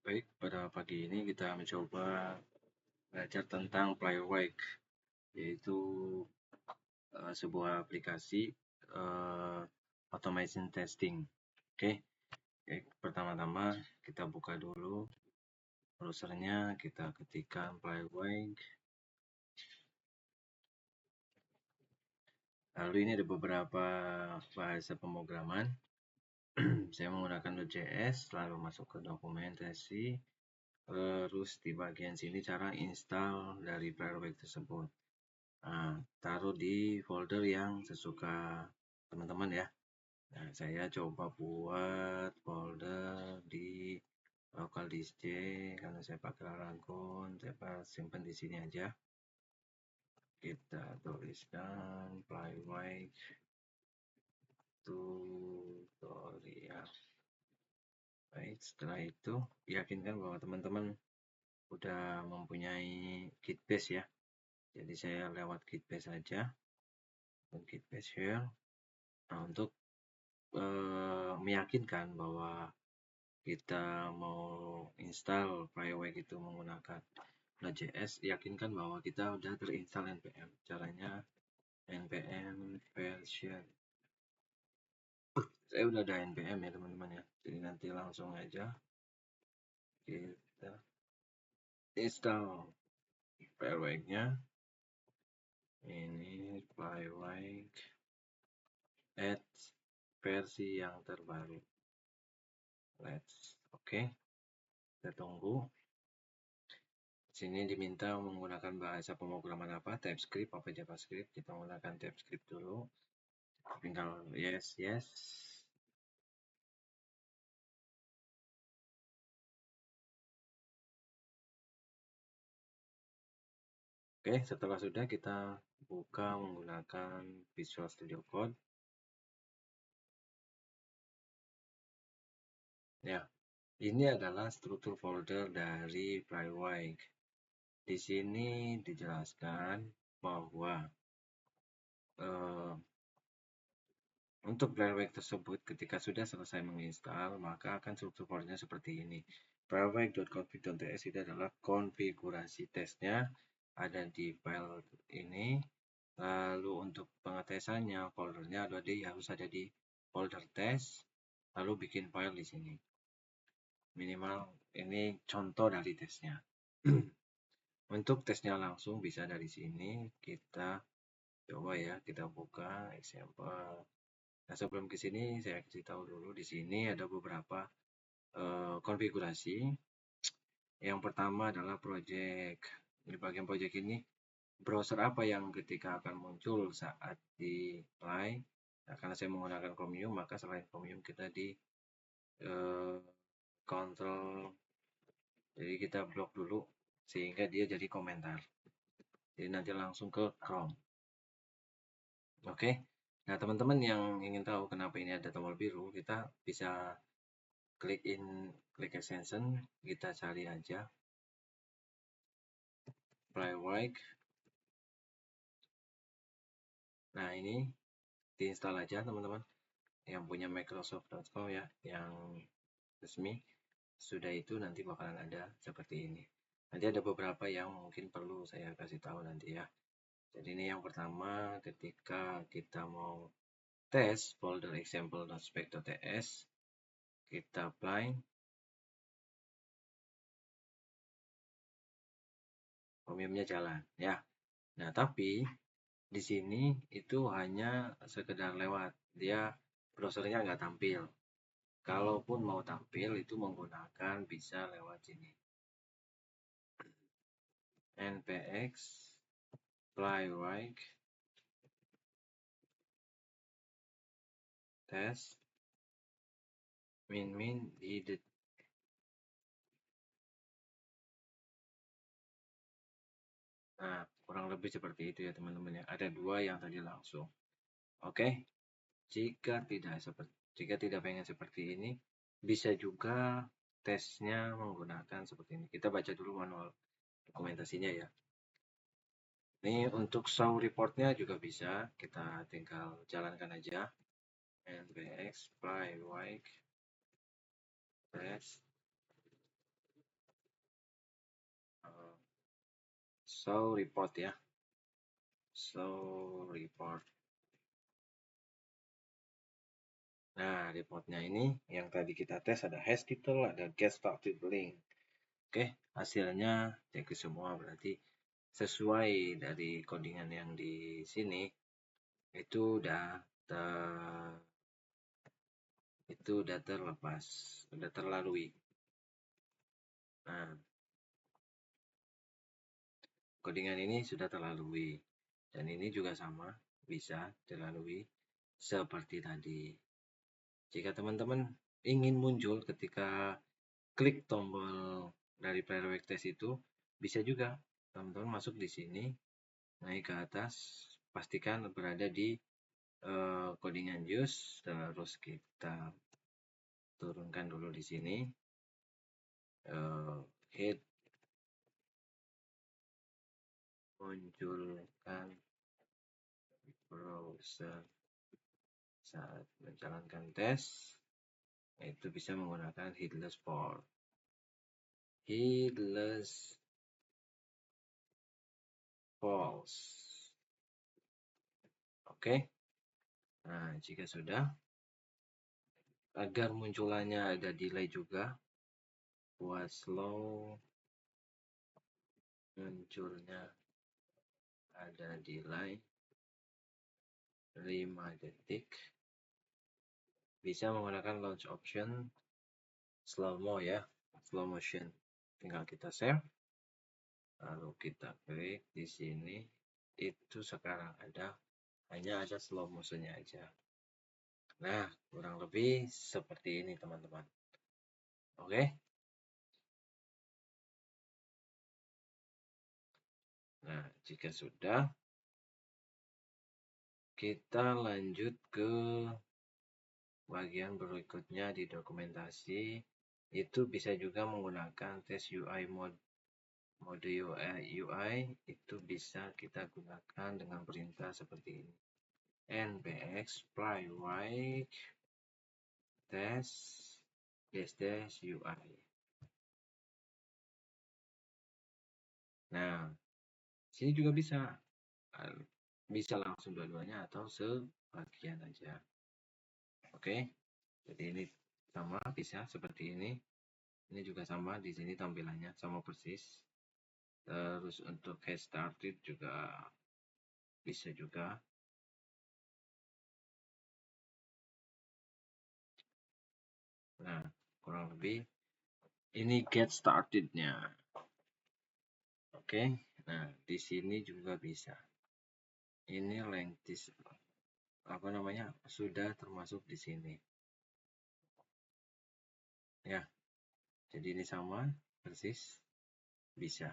Baik, pada pagi ini kita mencoba belajar tentang Plywake, yaitu sebuah aplikasi uh, automation testing. Oke, pertama-tama kita buka dulu browsernya, kita ketikkan Plywake. Lalu ini ada beberapa bahasa pemrograman. Saya menggunakan Node.js, lalu masuk ke dokumentasi, terus di bagian sini cara install dari Plywake tersebut. Nah, taruh di folder yang sesuka teman-teman ya. Nah, saya coba buat folder di local disk C karena saya pakai Laragon, saya simpan di sini aja. Kita tuliskan Plywake tutorial. Baik, setelah itu yakinkan bahwa teman-teman udah mempunyai Gitbase ya. Jadi saya lewat Gitbase saja. Gitbase here. Nah, untuk meyakinkan bahwa kita mau install Plywake itu menggunakan Node.js, yakinkan bahwa kita udah terinstall npm. Caranya npm version. Saya udah ada npm ya teman-teman ya. Jadi nanti langsung aja kita install Plywake-nya. Ini Plywake add versi yang terbaru. Oke. Kita tunggu. Sini diminta menggunakan bahasa pemrograman apa, TypeScript apa JavaScript. Kita menggunakan TypeScript dulu. Tinggal yes. Oke, setelah sudah kita buka menggunakan Visual Studio Code. Ya, ini adalah struktur folder dari Plywake. Di sini dijelaskan bahwa untuk Plywake tersebut ketika sudah selesai menginstal, maka akan struktur foldernya seperti ini. Plywake.config.ts itu adalah konfigurasi tesnya, ada di file ini. Lalu untuk pengetesannya, foldernya harus ada di folder test, lalu bikin file di sini. Minimal ini contoh dari tesnya. Untuk tesnya langsung bisa dari sini, kita coba ya, kita buka example. Nah, sebelum ke sini saya kasih tahu dulu di sini ada beberapa konfigurasi. Yang pertama adalah project. Di bagian project ini browser apa yang ketika akan muncul saat di play. Nah, karena saya menggunakan Chromium, maka selain Chromium kita di control. Jadi kita blok dulu sehingga dia jadi komentar. Jadi nanti langsung ke Chrome. Oke. Nah, teman-teman yang ingin tahu kenapa ini ada tombol biru, kita bisa klik extension, kita cari aja Plywake. Nah, ini diinstal aja teman-teman yang punya Microsoft.com ya, yang resmi. Sudah itu nanti bakalan ada seperti ini. Nanti ada beberapa yang mungkin perlu saya kasih tahu nanti ya. Jadi ini yang pertama, ketika kita mau tes folder example.spec.ts, kita apply. Chromium-nya jalan ya. Nah, tapi di sini itu hanya sekedar lewat, dia browsernya nggak tampil. Kalaupun mau tampil itu menggunakan bisa lewat sini. npx Plywake test min edit. Nah, kurang lebih seperti itu ya teman-teman ya. Ada dua yang tadi langsung. Oke. Jika tidak pengen seperti ini, bisa juga tesnya menggunakan seperti ini. Kita baca dulu manual dokumentasinya ya. Ini untuk show reportnya juga bisa, kita tinggal jalankan aja. npx Plywake test show report ya. Show report. Nah, reportnya ini yang tadi kita tes ada hash title, ada get started link. Oke, hasilnya cek semua berarti sesuai dari codingan yang di sini itu udah terlepas, udah terlalui. Nah, codingan ini sudah terlalui dan ini juga sama bisa terlalui seperti tadi. Jika teman-teman ingin muncul ketika klik tombol dari player wake test itu, bisa juga teman-teman masuk di sini, naik ke atas, pastikan berada di codingan use, terus kita turunkan dulu di sini, hit munculkan browser saat menjalankan tes, itu bisa menggunakan headless port. Headless false. Oke. Nah, jika sudah, agar munculannya ada delay juga, buat slow munculnya ada delay 5 detik, bisa menggunakan launch option slow mo ya, slow motion. Tinggal kita save, lalu kita klik di sini, itu sekarang hanya ada slow motionnya aja. Nah, kurang lebih seperti ini teman-teman. Oke. Nah, jika sudah, kita lanjut ke bagian berikutnya di dokumentasi. Itu bisa juga menggunakan tes UI mode UI itu bisa kita gunakan dengan perintah seperti ini. npx playwright test -UI. Nah, sini juga bisa langsung dua-duanya atau sebagian aja. Oke, jadi ini sama bisa seperti ini. Ini juga sama, di sini tampilannya sama persis. Terus untuk get started juga bisa juga. Nah, kurang lebih ini get started-nya. Oke, nah di sini juga bisa. Ini length sudah termasuk di sini. Ya, jadi ini sama persis bisa.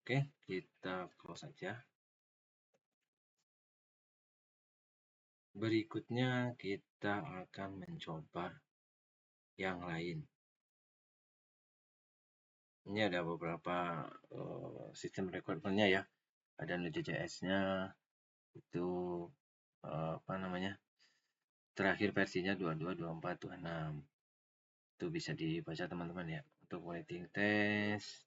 Oke, kita close saja. Berikutnya kita akan mencoba yang lain. Ini ada beberapa sistem requirement-nya ya. Ada Node.js-nya, itu terakhir versinya 22.24.26. Itu bisa dibaca teman-teman ya. Untuk waiting test,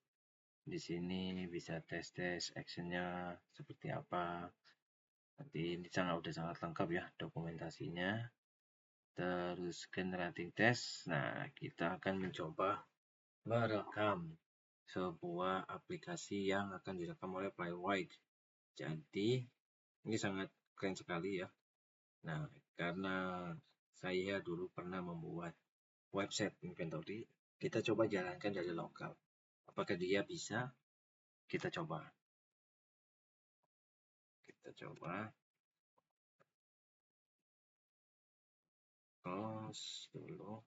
di sini bisa tes actionnya seperti apa. Nanti ini udah sangat lengkap ya dokumentasinya. Terus generating test. Nah, kita akan mencoba merekam sebuah aplikasi yang akan direkam oleh Playwright. Jadi ini sangat keren sekali ya. Nah, karena saya dulu pernah membuat website inventory, kita coba jalankan dari lokal. Apakah dia bisa? Kita coba. Close dulu.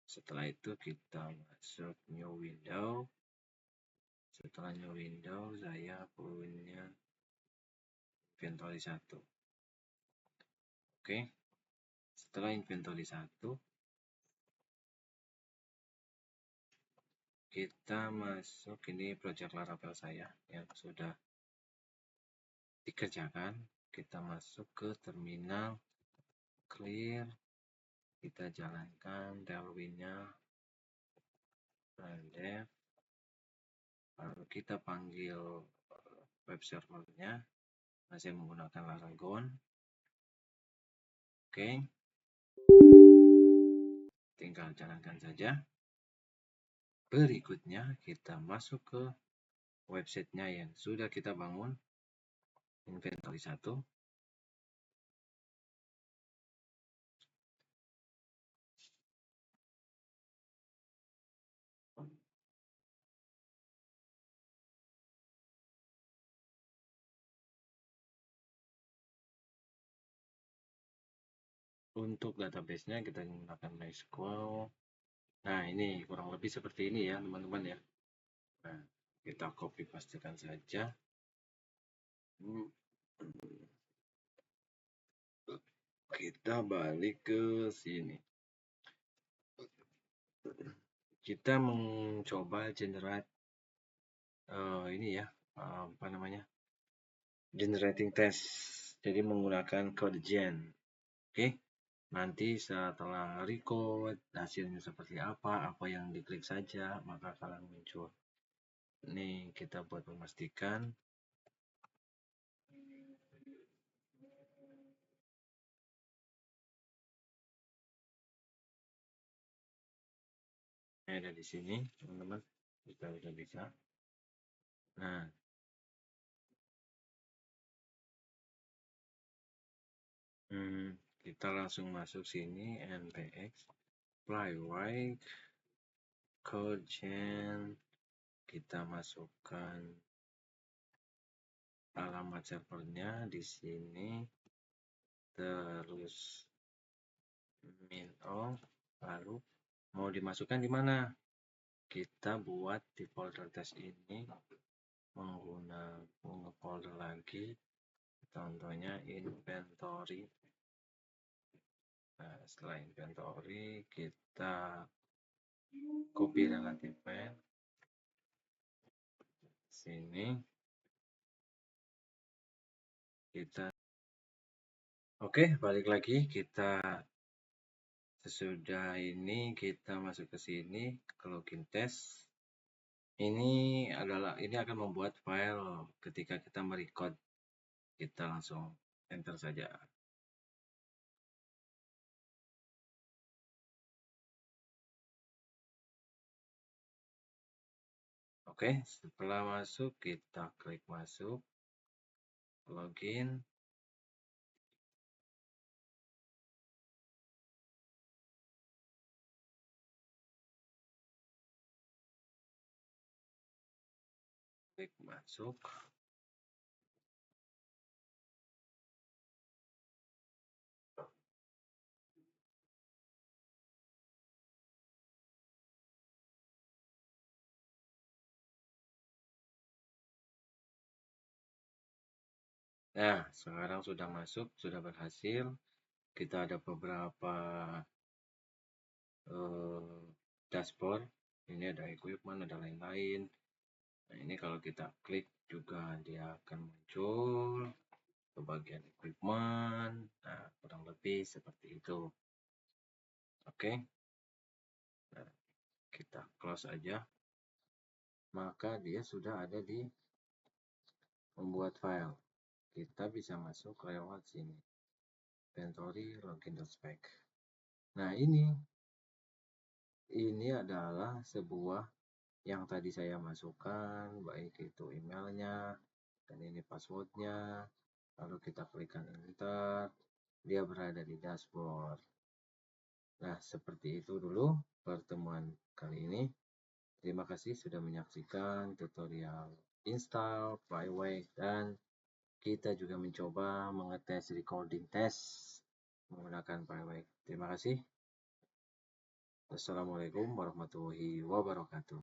Setelah itu kita masuk new window. Setelah new window, saya punya inventory 1. Oke. Setelah inventory 1, kita masuk, ini project Laravel saya yang sudah dikerjakan. Kita masuk ke terminal clear Kita jalankan tailwind-nya, dev, lalu kita panggil web servernya, masih menggunakan Laragon. Oke, tinggal jalankan saja. Berikutnya kita masuk ke websitenya yang sudah kita bangun, inventory 1. Untuk database-nya kita menggunakan MySQL. Nah, ini kurang lebih seperti ini ya, teman-teman ya. Nah, kita copy pastekan saja. Kita balik ke sini. Kita mencoba generate ini ya, apa namanya? Generating test. Jadi menggunakan code gen. Oke. Nanti setelah record hasilnya seperti apa yang diklik saja maka akan muncul. Ini kita buat memastikan. Ada di sini, teman-teman. Kita sudah bisa. Nah, kita langsung masuk sini, npx flywhite code gen. Kita masukkan alamat servernya di sini, terus min all, lalu mau dimasukkan di mana? Kita buat di folder test ini menggunakan folder lagi, contohnya inventory. Nah, setelah inventory kita copy relative path sini, kita oke, balik lagi. Kita sesudah ini kita masuk ke sini, ke login test. Ini akan membuat file ketika kita merecord. Kita langsung enter saja. Oke, setelah masuk kita klik masuk, login. Klik masuk. Nah, sekarang sudah masuk, sudah berhasil. Kita ada beberapa dashboard. Ini ada equipment, ada lain-lain. Nah, ini kalau kita klik juga dia akan muncul ke bagian equipment. Nah, kurang lebih seperti itu. Oke. Nah, kita close aja. Maka dia sudah ada di membuat file. Kita bisa masuk lewat sini. Inventory login.spec. Nah, ini adalah sebuah yang tadi saya masukkan, baik itu emailnya dan ini passwordnya. Lalu kita klikkan enter, dia berada di dashboard. Nah, seperti itu dulu pertemuan kali ini. Terima kasih sudah menyaksikan tutorial install Flywhite, dan kita juga mencoba mengetes recording test menggunakan Flywhite. Terima kasih. Wassalamualaikum warahmatullahi wabarakatuh.